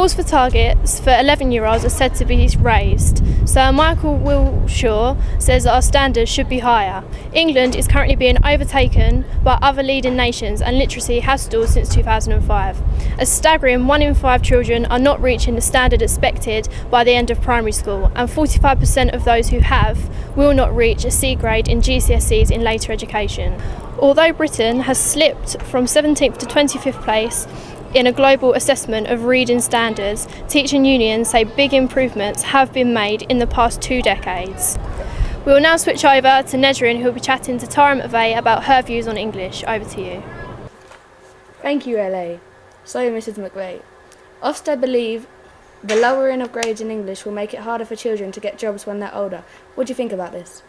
Calls for targets for 11-year-olds are said to be raised. Sir Michael Wilshaw says that our standards should be higher. England is currently being overtaken by other leading nations and literacy has stalled since 2005. A staggering 1 in 5 children are not reaching the standard expected by the end of primary school, and 45% of those who have will not reach a C grade in GCSEs in later education. Although Britain has slipped from 17th to 25th place in a global assessment of reading standards, teaching unions say big improvements have been made in the past 2 decades. We will now switch over to Nedrin, who will be chatting to Tara McVeigh about her views on English. Over to you. Thank you, LA. So, Mrs. McVeigh, Ofsted believe the lowering of grades in English will make it harder for children to get jobs when they're older. What do you think about this?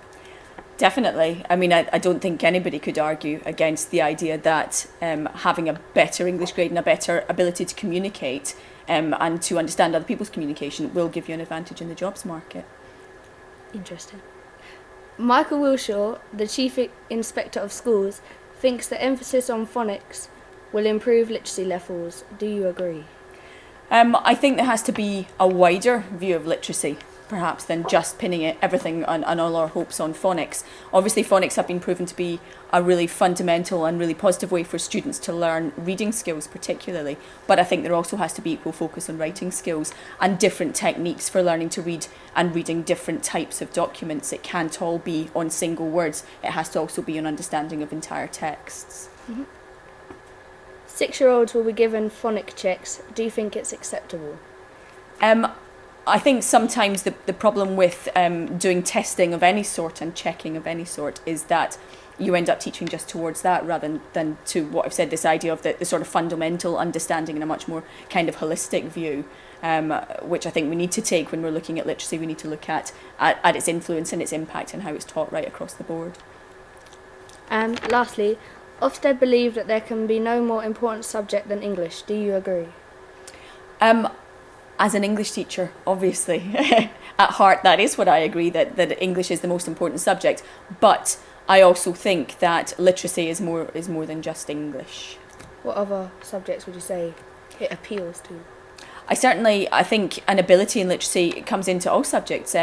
Definitely. I mean, I don't think anybody could argue against the idea that having a better English grade and a better ability to communicate and to understand other people's communication will give you an advantage in the jobs market. Interesting. Michael Wilshaw, the Chief Inspector of Schools, thinks the emphasis on phonics will improve literacy levels. Do you agree? I think there has to be a wider view of literacy, perhaps, than just pinning everything and all our hopes on phonics. Obviously, phonics have been proven to be a really fundamental and really positive way for students to learn reading skills particularly, but I think there also has to be equal focus on writing skills and different techniques for learning to read and reading different types of documents. It can't all be on single words, it has to also be on understanding of entire texts. Mm-hmm. 6-year-olds will be given phonic checks. Do you think it's acceptable? I think sometimes the problem with doing testing of any sort and checking of any sort is that you end up teaching just towards that rather than to what I've said, this idea of the sort of fundamental understanding in a much more kind of holistic view, which I think we need to take when we're looking at literacy. We need to look at its influence and its impact and how it's taught right across the board. And lastly, Ofsted believe that there can be no more important subject than English. Do you agree? As an English teacher, obviously, at heart, that is what I agree, that English is the most important subject. But I also think that literacy is more than just English. What other subjects would you say it appeals to? I think an ability in literacy comes into all subjects,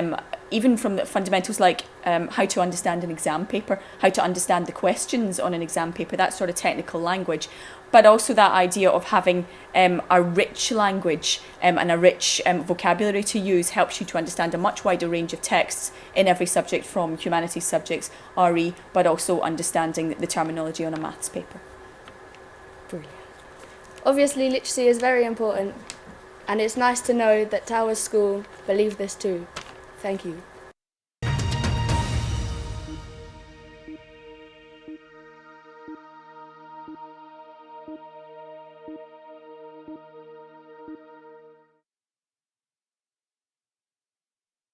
even from the fundamentals like how to understand an exam paper, how to understand the questions on an exam paper, that sort of technical language, but also that idea of having a rich language and a rich vocabulary to use helps you to understand a much wider range of texts in every subject, from humanities subjects, RE, but also understanding the terminology on a maths paper. Brilliant. Obviously, literacy is very important, and it's nice to know that Towers School believe this too. Thank you.